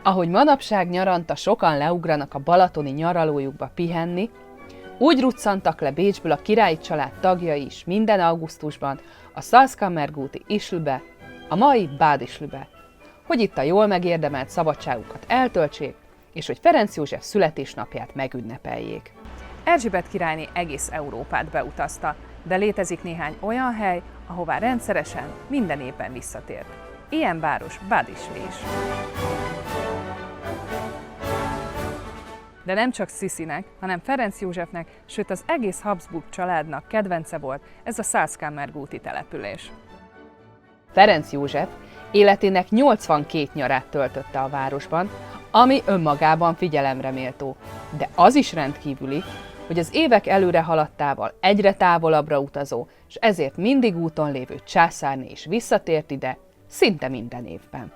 Ahogy manapság nyaranta sokan leugranak a balatoni nyaralójukba pihenni, úgy ruccantak le Bécsből a királyi család tagjai is minden augusztusban a Salzkammergúti Ischlbe, a mai Bad Ischlbe, hogy itt a jól megérdemelt szabadságukat eltöltsék, és hogy Ferenc József születésnapját megünnepeljék. Erzsébet királyné egész Európát beutazta, de létezik néhány olyan hely, ahová rendszeresen minden évben visszatért. Ilyen város Bad Ischl is. De nem csak Sisinek, hanem Ferenc Józsefnek, sőt az egész Habsburg családnak kedvence volt ez a Salzkammergúti település. Ferenc József életének 82 nyarát töltötte a városban, ami önmagában figyelemre méltó, de az is rendkívüli, hogy az évek előre haladtával egyre távolabbra utazó, és ezért mindig úton lévő császárné is visszatért ide, szinte minden évben.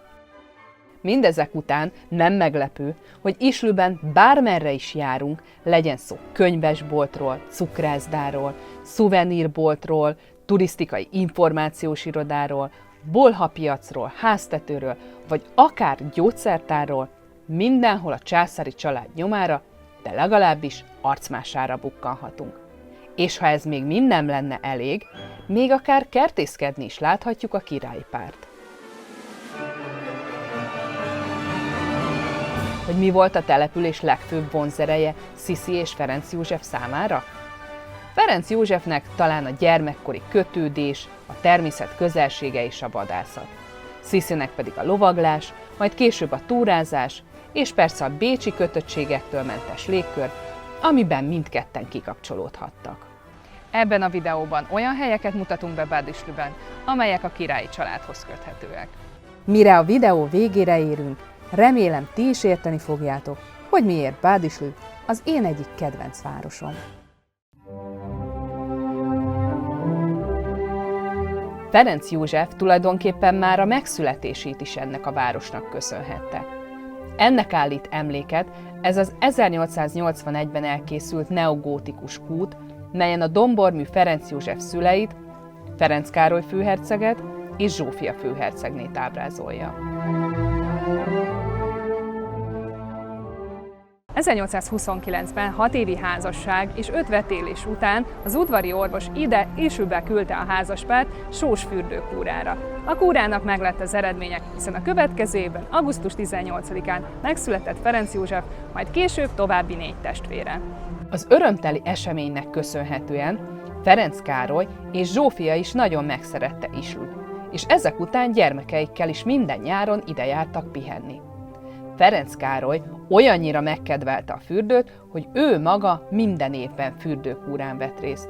Mindezek után nem meglepő, hogy Ischlben bármerre is járunk, legyen szó könyvesboltról, cukrászdáról, szuvenírboltról, turisztikai információs irodáról, bolhapiacról, háztetőről, vagy akár gyógyszertárról, mindenhol a császári család nyomára, de legalábbis arcmására bukkanhatunk. És ha ez még mind nem lenne elég, még akár kertészkedni is láthatjuk a királyi párt. Hogy mi volt a település legfőbb vonzereje Sisi és Ferenc József számára? Ferenc Józsefnek talán a gyermekkori kötődés, a természet közelsége és a vadászat. Sisinek pedig a lovaglás, majd később a túrázás, és persze a bécsi kötöttségektől mentes légkör, amiben mindketten kikapcsolódhattak. Ebben a videóban olyan helyeket mutatunk be Bad Ischlben, amelyek a királyi családhoz köthetőek. Mire a videó végére érünk, remélem ti is érteni fogjátok, hogy miért Bad Ischl az én egyik kedvenc városom. Ferenc József tulajdonképpen már a megszületését is ennek a városnak köszönhette. Ennek állít emléket ez az 1881-ben elkészült neogótikus kút, melyen a dombormű Ferenc József szüleit, Ferenc Károly főherceget és Zsófia főhercegnét ábrázolja. 1829-ben 6 évi házasság és 5 vetélés után az udvari orvos ide Ischlbe küldte a házaspárt Sós fürdőkúrára. A kúrának meglett az eredménye, hiszen a következő évben, augusztus 18-án megszületett Ferenc József, majd később további 4 testvére. Az örömteli eseménynek köszönhetően Ferenc Károly és Zsófia is nagyon megszerette Ischlt, és ezek után gyermekeikkel is minden nyáron ide jártak pihenni. Ferenc Károly olyannyira megkedvelte a fürdőt, hogy ő maga minden évben fürdőkúrán vett részt.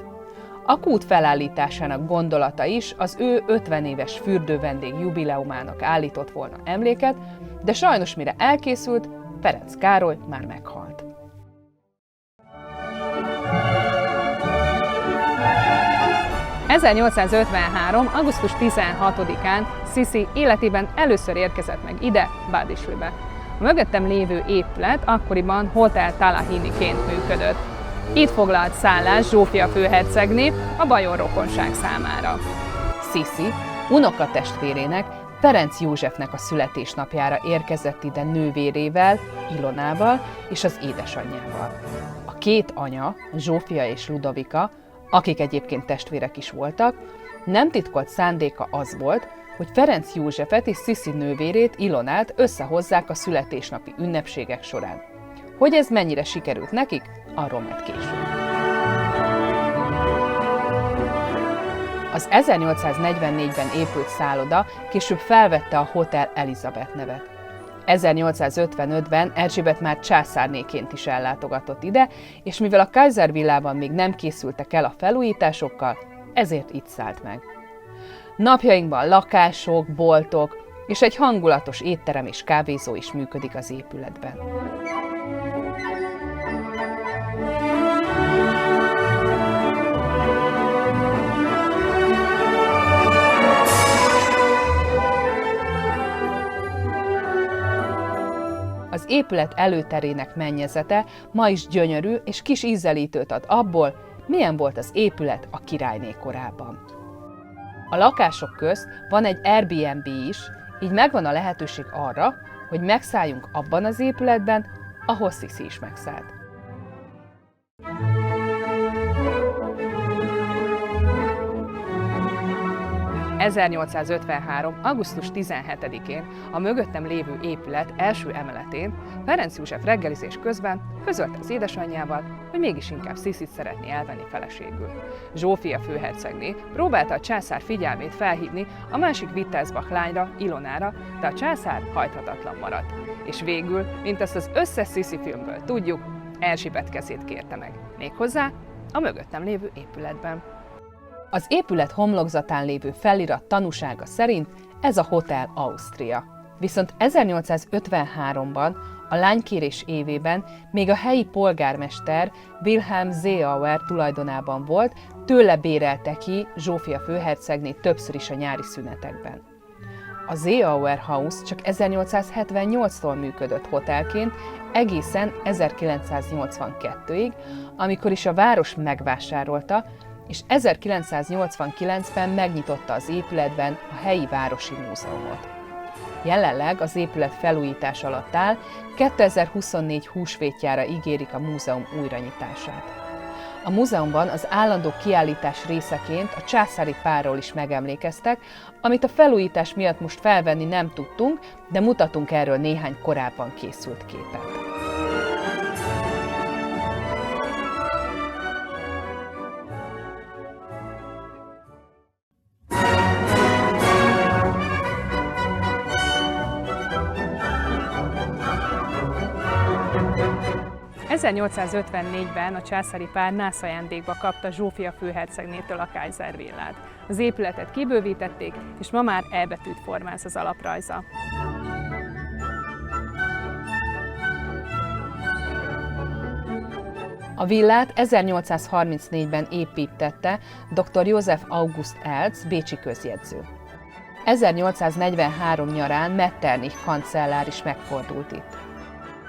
A kút felállításának gondolata is az ő 50 éves fürdővendég jubileumának állított volna emléket, de sajnos mire elkészült, Ferenc Károly már meghalt. –1853. augusztus 16-án Sisi életében először érkezett meg ide, Bad Ischlbe. A mögöttem lévő épület akkoriban Hotel Talahini-ként működött. Itt foglalt szállást Zsófia főhercegné a bajor rokonság számára. Sisi unokatestvérének, Ferenc Józsefnek a születésnapjára érkezett ide nővérével, Ilonával és az édesanyjával. A két anya, Zsófia és Ludovika, akik egyébként testvérek is voltak, nem titkolt szándéka az volt, hogy Ferenc Józsefet és Sisi nővérét, Ilonát összehozzák a születésnapi ünnepségek során. Hogy ez mennyire sikerült nekik, arról majd később. Az 1844-ben épült szálloda később felvette a Hotel Elizabeth nevet. 1855-ben Erzsébet már császárnéként is ellátogatott ide, és mivel a Kaiservillában még nem készültek el a felújításokkal, ezért itt szállt meg. Napjainkban lakások, boltok és egy hangulatos étterem és kávézó is működik az épületben. Az épület előterének mennyezete ma is gyönyörű és kis ízelítőt ad abból, milyen volt az épület a királyné korában. A lakások közt van egy Airbnb is, így megvan a lehetőség arra, hogy megszálljunk abban az épületben, ahol Sisi is megszállt. 1853. augusztus 17-én a mögöttem lévő épület első emeletén Ferenc József reggelizés közben közölte az édesanyjával, hogy mégis inkább Sisit szeretné elvenni feleségül. Zsófia főhercegné próbálta a császár figyelmét felhívni a másik Wittelsbach lányra, Ilonára, de a császár hajthatatlan maradt. És végül, mint ezt az összes Sisi filmből tudjuk, Erzsébet kezét kérte meg. Méghozzá a mögöttem lévő épületben. Az épület homlokzatán lévő felirat tanúsága szerint ez a Hotel Austria. Viszont 1853-ban, a lánykérés évében még a helyi polgármester Wilhelm Seeauer tulajdonában volt, tőle bérelte ki Zsófia főhercegné többször is a nyári szünetekben. A Seeauer House csak 1878-tól működött hotelként, egészen 1982-ig, amikor is a város megvásárolta, és 1989-ben megnyitotta az épületben a helyi városi múzeumot. Jelenleg az épület felújítás alatt áll, 2024 húsvétjára ígérik a múzeum újranyitását. A múzeumban az állandó kiállítás részeként a császári párról is megemlékeztek, amit a felújítás miatt most felvenni nem tudtunk, de mutatunk erről néhány korábban készült képet. ...1854-ben a császári pár nászajándékba kapta Zsófia főhercegnétől a Kaiser villát. Az épületet kibővítették, és ma már E betűt formáz az alaprajza. A villát 1834-ben építtette dr. Joseph August Eltz, bécsi közjegyző. 1843 nyarán Metternich kancellár is megfordult itt.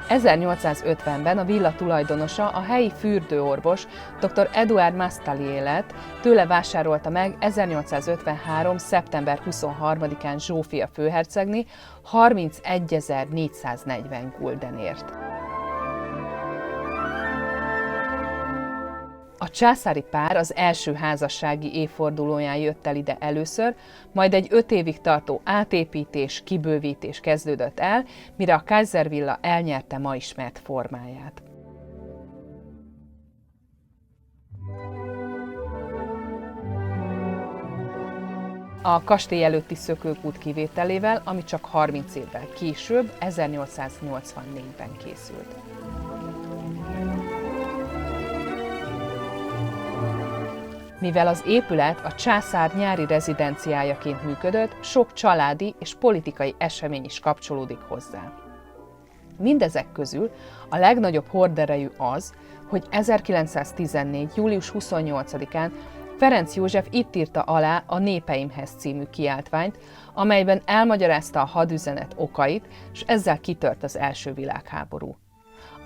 1850-ben a villa tulajdonosa a helyi fürdőorvos dr. Eduard Mastallier lett, tőle vásárolta meg 1853. szeptember 23-án Zsófia főhercegné 31.440 guldenért. A császári pár az első házassági évfordulóján jött el ide először, majd egy 5 évig tartó átépítés, kibővítés kezdődött el, mire a Kaiser villa elnyerte ma ismert formáját. A kastély előtti szökőkút kivételével, ami csak 30 évvel később, 1884-ben készült. Mivel az épület a császár nyári rezidenciájaként működött, sok családi és politikai esemény is kapcsolódik hozzá. Mindezek közül a legnagyobb horderejű az, hogy 1914. július 28-án Ferenc József itt írta alá a Népeimhez című kiáltványt, amelyben elmagyarázta a hadüzenet okait, és ezzel kitört az első világháború.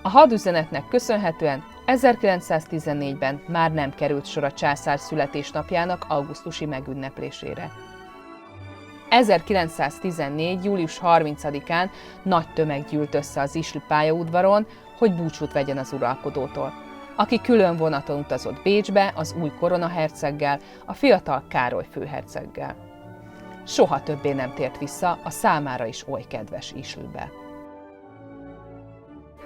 A hadüzenetnek köszönhetően 1914-ben már nem került sor a császár születésnapjának augusztusi megünneplésére. 1914. július 30-án nagy tömeg gyűlt össze az Isly pályaudvaron, hogy búcsút vegyen az uralkodótól, aki külön vonaton utazott Bécsbe az új koronaherceggel, a fiatal Károly főherceggel. Soha többé nem tért vissza a számára is oly kedves Islybe.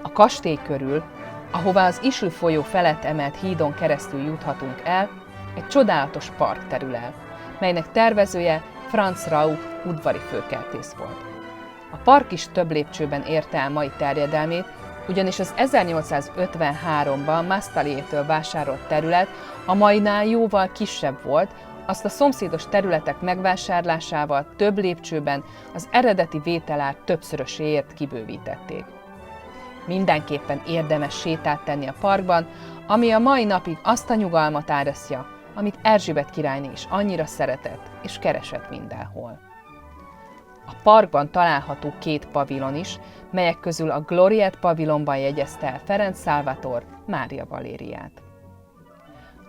A kastély körül, ahová az Isly folyó felett emelt hídon keresztül juthatunk el, egy csodálatos park terül el, melynek tervezője Franz Rauch udvari főkertész volt. A park is több lépcsőben érte el mai terjedelmét, ugyanis az 1853-ban Mastallier-től vásárolt terület a mainál jóval kisebb volt, azt a szomszédos területek megvásárlásával több lépcsőben az eredeti vételár többszöröséért kibővítették. Mindenképpen érdemes sétát tenni a parkban, ami a mai napig azt a nyugalmat árasztja, amit Erzsébet királyné is annyira szeretett és keresett mindenhol. A parkban található 2 pavilon is, melyek közül a Gloriette pavilonban jegyezte el Ferenc Salvator Mária Valériát.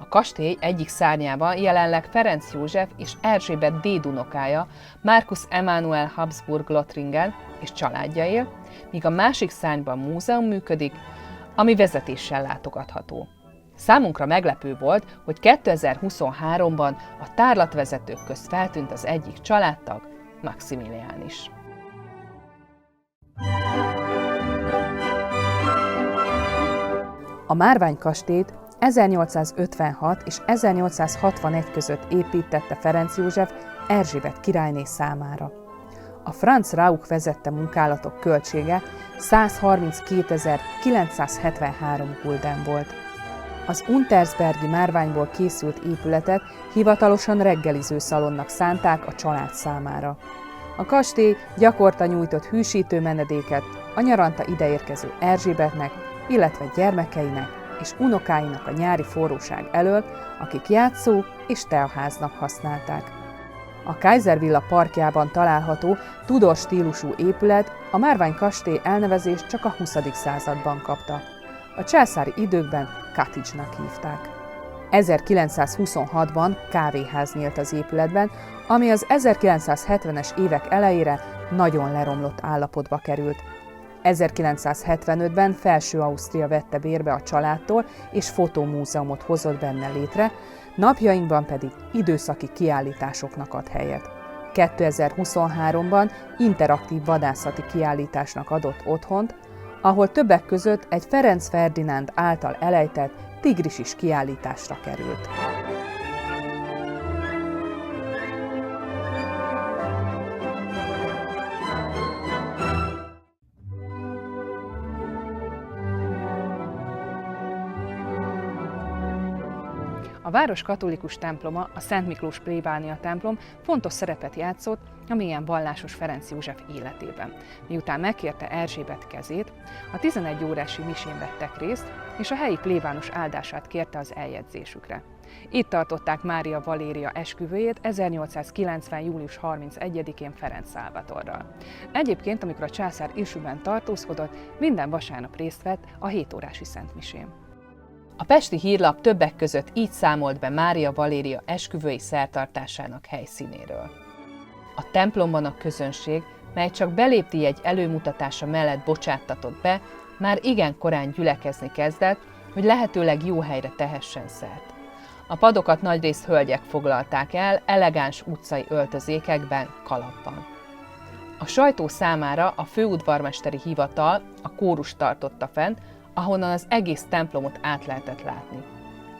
A kastély egyik szárnyában jelenleg Ferenc József és Erzsébet dédunokája, Markus Emanuel Habsburg-Lothringen és családja él, míg a másik szárnyban múzeum működik, ami vezetéssel látogatható. Számunkra meglepő volt, hogy 2023-ban a tárlatvezetők közt feltűnt az egyik családtag, Maximilián is. A Márvány-kastélyt 1856 és 1861 között építtette Ferenc József Erzsébet királyné számára. A Franz Rauch vezette munkálatok költsége 132.973 gulden volt. Az Untersbergi márványból készült épületet hivatalosan reggeliző szalonnak szánták a család számára. A kastély gyakorta nyújtott hűsítő menedéket a nyaranta ideérkező Erzsébetnek, illetve gyermekeinek és unokáinak a nyári forróság elől, akik játszó- és teaháznak használták. A Kaiservilla parkjában található Tudor stílusú épület a Márvány-kastély elnevezést csak a 20. században kapta. A császári időkben cottage-nak hívták. 1926-ban kávéház nyílt az épületben, ami az 1970-es évek elejére nagyon leromlott állapotba került. 1975-ben Felső-Ausztria vette bérbe a családtól, és fotómúzeumot hozott benne létre, napjainkban pedig időszaki kiállításoknak ad helyet. 2023-ban interaktív vadászati kiállításnak adott otthont, ahol többek között egy Ferenc Ferdinánd által elejtett tigris is kiállításra került. A város katolikus temploma, a Szent Miklós plébánia templom fontos szerepet játszott a mélyen vallásos Ferenc József életében. Miután megkérte Erzsébet kezét, a 11 órási misén vettek részt, és a helyi plébános áldását kérte az eljegyzésükre. Itt tartották Mária Valéria esküvőjét 1890. július 31-én Ferenc Szálvatorral. Egyébként, amikor a császár Ilsőben tartózkodott, minden vasárnap részt vett a 7 órási szentmisén. A pesti hírlap többek között így számolt be Mária Valéria esküvői szertartásának helyszínéről. A templomban a közönség, mely csak belépti egy előmutatása mellett bocsáttatott be, már igen korán gyülekezni kezdett, hogy lehetőleg jó helyre tehessen szert. A padokat nagyrészt hölgyek foglalták el, elegáns utcai öltözékekben, kalapban. A sajtó számára a főudvarmesteri hivatal a kórus tartotta fent, ahonnan az egész templomot át lehetett látni.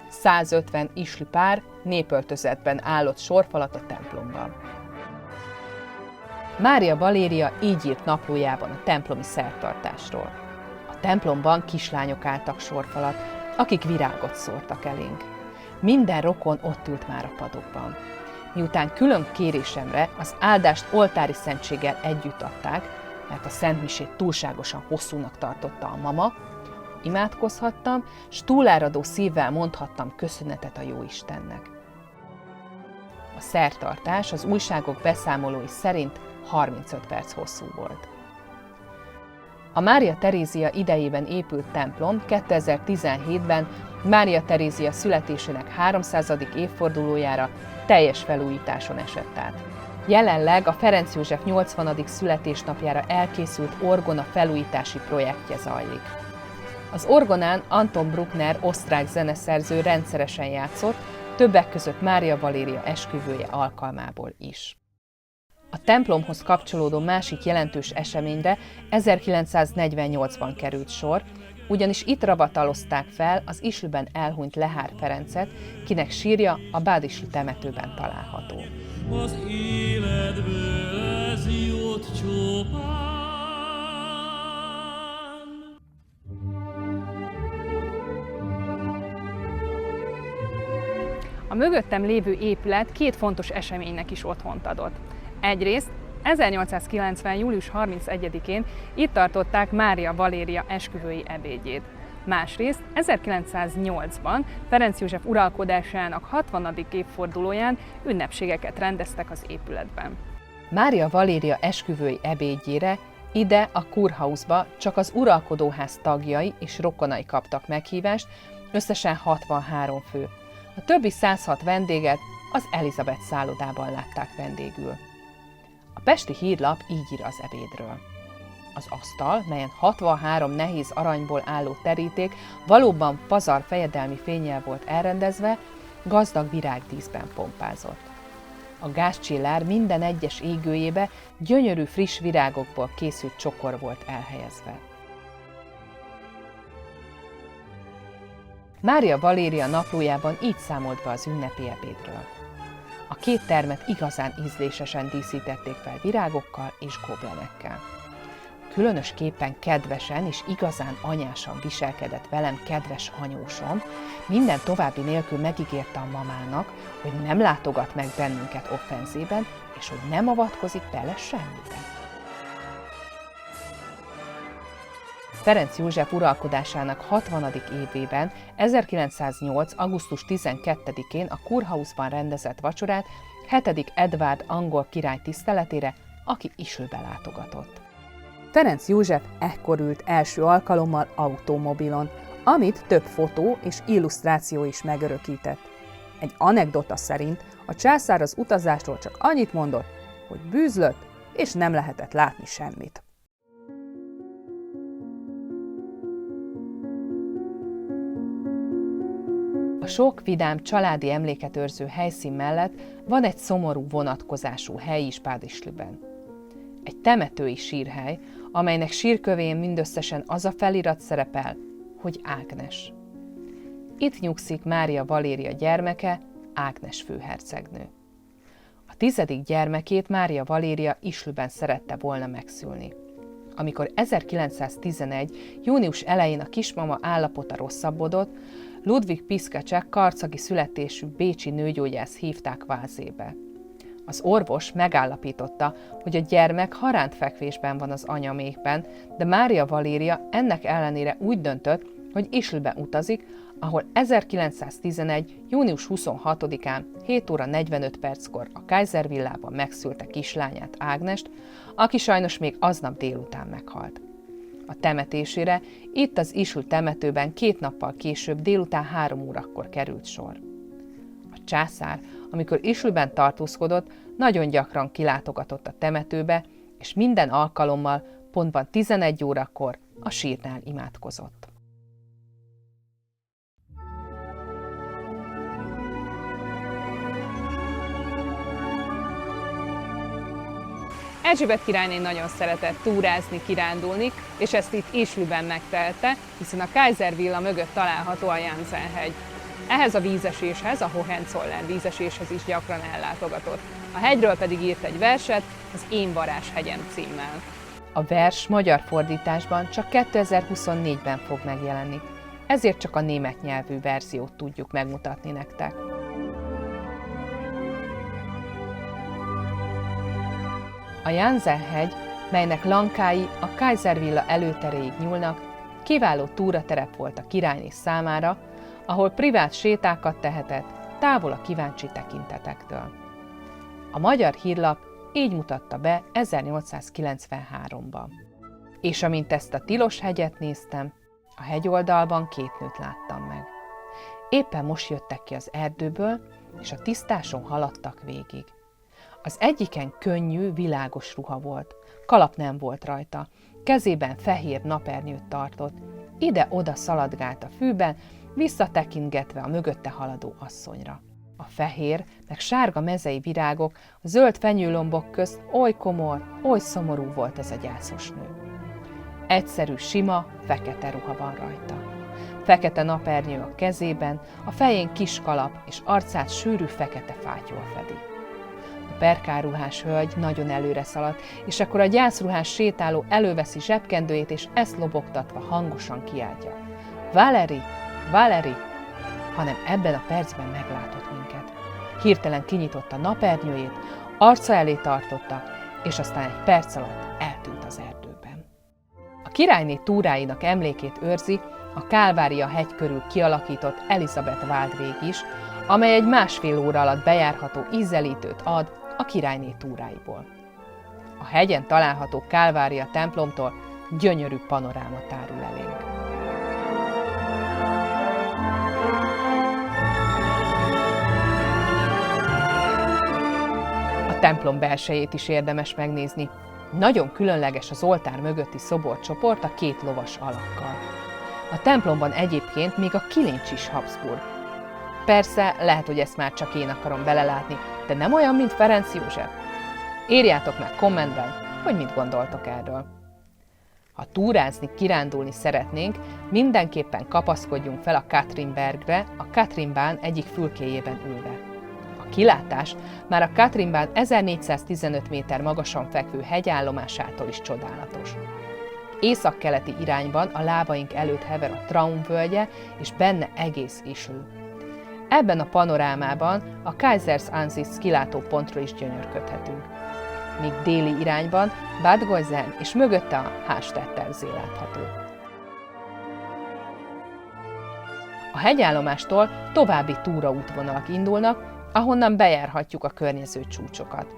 150 isli pár népöltözetben állott sorfalat a templomban. Mária Valéria így írt naplójában a templomi szertartásról. A templomban kislányok álltak sorfalat, akik virágot szórtak elénk. Minden rokon ott ült már a padokban. Miután külön kérésemre az áldást oltári szentséggel együtt adták, mert a szentmisét túlságosan hosszúnak tartotta a mama, imádkozhattam, s túláradó szívvel mondhattam köszönetet a Jóistennek. A szertartás az újságok beszámolói szerint 35 perc hosszú volt. A Mária Terézia idejében épült templom 2017-ben Mária Terézia születésének 300. évfordulójára teljes felújításon esett át. Jelenleg a Ferenc József 80. születésnapjára elkészült orgona felújítási projektje zajlik. Az orgonán Anton Bruckner osztrák zeneszerző rendszeresen játszott, többek között Mária Valéria esküvője alkalmából is. A templomhoz kapcsolódó másik jelentős eseményre 1948-ban került sor, ugyanis itt ravatalozták fel az Islőben elhunyt Lehár Ferencet, kinek sírja a Bádisli temetőben található. Az életből ez jót csópán. A mögöttem lévő épület két fontos eseménynek is otthont adott. Egyrészt 1890. július 31-én itt tartották Mária Valéria esküvői ebédjét. Másrészt 1908-ban Ferenc József uralkodásának 60. évfordulóján ünnepségeket rendeztek az épületben. Mária Valéria esküvői ebédjére ide a Kurhausba csak az uralkodóház tagjai és rokonai kaptak meghívást, összesen 63 fő. A többi 106 vendéget az Elizabeth szállodában látták vendégül. A pesti hírlap így ír az ebédről. Az asztal, melyen 63 nehéz aranyból álló teríték valóban pazar fejedelmi fénnyel volt elrendezve, gazdag virágdíszben pompázott. A gázcsillár minden egyes égőjébe gyönyörű friss virágokból készült csokor volt elhelyezve. Mária Valéria naplójában így számolt be az ünnepi ebédről. A két termet igazán ízlésesen díszítették fel virágokkal és goblenekkel. Különösképpen kedvesen és igazán anyásan viselkedett velem kedves anyósom, minden további nélkül megígérte a mamának, hogy nem látogat meg bennünket offenzében, és hogy nem avatkozik bele semmibe. Ferenc József uralkodásának 60. évében, 1908. augusztus 12-én a Kurhausban rendezett vacsorát 7. Edvárd angol király tiszteletére, aki Ischlbe látogatott. Ferenc József ekkor ült első alkalommal automobilon, amit több fotó és illusztráció is megörökített. Egy anekdota szerint a császár az utazásról csak annyit mondott, hogy bűzlött, és nem lehetett látni semmit. A sok vidám családi emléket őrző helyszín mellett van egy szomorú vonatkozású hely is Bad-Ischlben. Egy temetői sírhely, amelynek sírkövén mindösszesen az a felirat szerepel, hogy Ágnes. Itt nyugszik Mária Valéria gyermeke, Ágnes főhercegnő. A 10. gyermekét Mária Valéria Ischlben szerette volna megszülni. Amikor 1911. június elején a kismama állapota rosszabbodott, Ludwig Piszkacsek karcagi születésű bécsi nőgyógyász hívták Vázébe. Az orvos megállapította, hogy a gyermek harántfekvésben van az anyamékben, de Mária Valéria ennek ellenére úgy döntött, hogy Ischlbe utazik, ahol 1911. június 26-án 7 óra 45 perckor a Kaiser villában megszülte kislányát, Ágnest, aki sajnos még aznap délután meghalt. A temetésére itt az Ischl temetőben 2 nappal később délután 3 órakor került sor. A császár, amikor Ischlben tartózkodott, nagyon gyakran kilátogatott a temetőbe, és minden alkalommal pontban 11 órakor a sírnál imádkozott. Erzsébet királyné nagyon szeretett túrázni, kirándulni, és ezt itt Ischlben megtelte, hiszen a Kaiser villa mögött található a Jansen-hegy. Ehhez a vízeséshez, a Hohenzollern vízeséshez is gyakran ellátogatott. A hegyről pedig írt egy verset, az Én varázshegyem címmel. A vers magyar fordításban csak 2024-ben fog megjelenni, ezért csak a német nyelvű verziót tudjuk megmutatni nektek. A Jansen-hegy, melynek lankái a Kaiser villa előteréig nyúlnak, kiváló túraterep volt a királyné számára, ahol privát sétákat tehetett, távol a kíváncsi tekintetektől. A Magyar Hírlap így mutatta be 1893-ban. És amint ezt a tilos hegyet néztem, a hegyoldalban 2 nőt láttam meg. Éppen most jöttek ki az erdőből, és a tisztáson haladtak végig. Az egyiken könnyű, világos ruha volt, kalap nem volt rajta, kezében fehér napernyőt tartott, ide-oda szaladgált a fűben, visszatekintgetve a mögötte haladó asszonyra. A fehér, meg sárga mezei virágok, a zöld fenyőlombok közt oly komor, oly szomorú volt ez a gyászos nő. Egyszerű, sima, fekete ruha van rajta. Fekete napernyő a kezében, a fején kis kalap, és arcát sűrű fekete fátyol fedi. A perkálruhás hölgy nagyon előre szaladt, és akkor a gyászruhás sétáló előveszi zsebkendőjét, és ezt lobogtatva hangosan kiáltja. Valéry! Valéry! Hanem ebben a percben meglátott minket. Hirtelen kinyitotta napernyőjét, arca elé tartotta, és aztán egy perc alatt eltűnt az erdőben. A királyné túráinak emlékét őrzi a Kálvária hegy körül kialakított Elizabeth Waldweg is, amely egy 1,5 óra alatt bejárható ízelítőt ad a királyné túráiból. A hegyen található Kálvária templomtól gyönyörű panoráma tárul elénk. templom belsejét is érdemes megnézni. Nagyon különleges az oltár mögötti szoborcsoport a 2 lovas alakkal. A templomban egyébként még a kilincs is Habsburg. Persze, lehet, hogy ezt már csak én akarom belelátni, de nem olyan, mint Ferenc József. Írjátok meg kommentben, hogy mit gondoltok erről. Ha túrázni, kirándulni szeretnénk, mindenképpen kapaszkodjunk fel a Katrinbergre, a Katrinbán egyik fülkéjében ülve. A kilátás már a Katrinbán 1415 méter magasan fekvő hegyállomásától is csodálatos. Északkeleti irányban a lábaink előtt hever a Traun völgye, és benne egész Ischl. Ebben a panorámában a Kaisers Ansicht kilátópontról is gyönyörködhetünk. Míg déli irányban Bad Geusen és mögötte a Hallstattersee látható. A hegyállomástól további túraútvonalak indulnak, ahonnan bejárhatjuk a környező csúcsokat.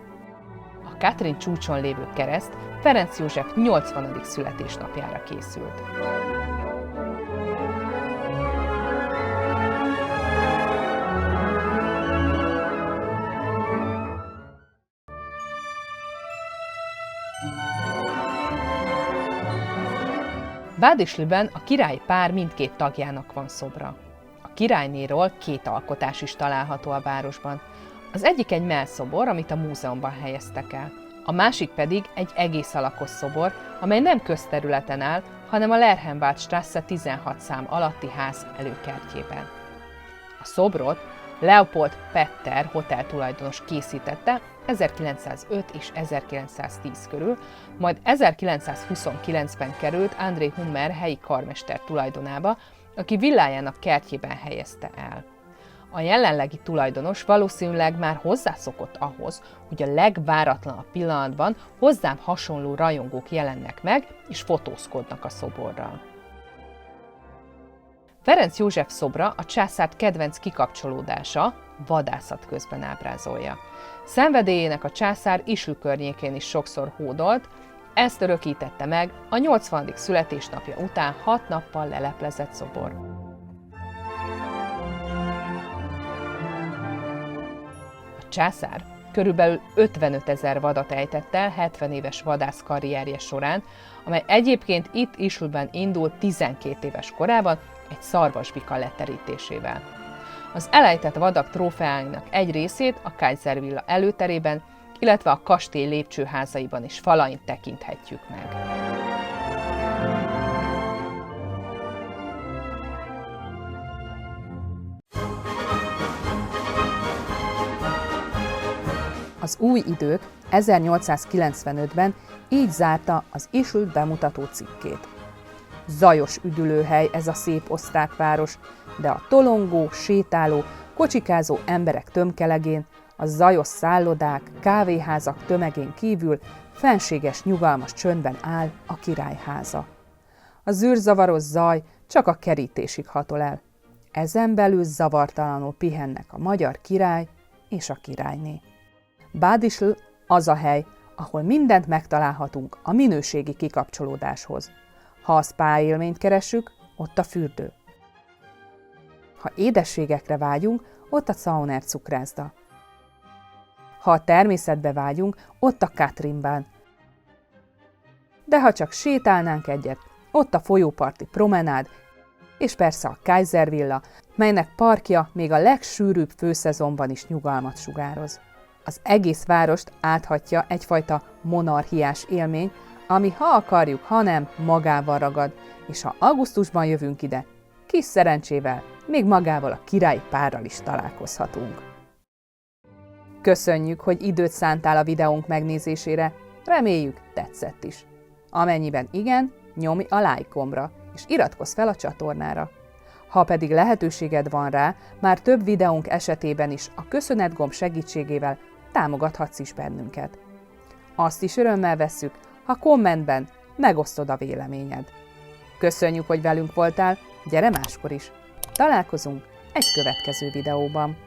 A Katrin csúcson lévő kereszt Ferenc József 80. születésnapjára készült. Bad Ischlben a királyi pár mindkét tagjának van szobra. A királynéról 2 alkotás is található a városban. Az egyik egy mellszobor, amit a múzeumban helyeztek el. A másik pedig egy egész alakos szobor, amely nem közterületen áll, hanem a Lerchenwaldstraße 16 szám alatti ház előkertjében. A szobrot Leopold Petter hoteltulajdonos készítette 1905 és 1910 körül, majd 1929-ben került André Hummer helyi karmester tulajdonába, aki villájának kertjében helyezte el. A jelenlegi tulajdonos valószínűleg már hozzászokott ahhoz, hogy a legváratlanabb pillanatban hozzám hasonló rajongók jelennek meg és fotózkodnak a szoborral. Ferenc József szobra a császár kedvenc kikapcsolódása, vadászat közben ábrázolja. Szenvedélyének a császár Ischl környékén is sokszor hódolt, ezt örökítette meg a 80. születésnapja után 6 nappal leleplezett szobor. A császár körülbelül 55 000 vadat ejtett el 70 éves vadász karrierje során, amely egyébként itt Ischlben indult 12 éves korában egy szarvasbika leterítésével. Az elejtett vadak trófeáinak egy részét a Kaiservilla előterében, illetve a kastély lépcsőházaiban és falain tekinthetjük meg. Az Új Idők 1895-ben így zárta az Ischl bemutató cikkét. Zajos üdülőhely ez a szép osztrák város, de a tolongó, sétáló, kocsikázó emberek tömkelegén, a zajos szállodák, kávéházak tömegén kívül fenséges, nyugalmas csöndben áll a királyháza. A zűrzavaros zaj csak a kerítésig hatol el. Ezen belül zavartalanul pihennek a magyar király és a királyné. Bad Ischl az a hely, ahol mindent megtalálhatunk a minőségi kikapcsolódáshoz. Ha a spa élményt keressük, ott a fürdő. Ha édességekre vágyunk, ott a Zauner cukrászda. Ha a természetbe vágyunk, ott a Katrinbán. De ha csak sétálnánk egyet, ott a folyóparti promenád, és persze a Kaiservilla, melynek parkja még a legsűrűbb főszezonban is nyugalmat sugároz. Az egész várost áthatja egyfajta monarchiás élmény, ami ha akarjuk, ha nem, magával ragad, és ha augusztusban jövünk ide, kis szerencsével még magával a királyi párral is találkozhatunk. Köszönjük, hogy időt szántál a videónk megnézésére, reméljük tetszett is. Amennyiben igen, nyomj a like gombra, és iratkozz fel a csatornára. Ha pedig lehetőséged van rá, már több videónk esetében is a köszönetgomb segítségével támogathatsz is bennünket. Azt is örömmel vesszük, ha kommentben megosztod a véleményed. Köszönjük, hogy velünk voltál, gyere máskor is! Találkozunk egy következő videóban.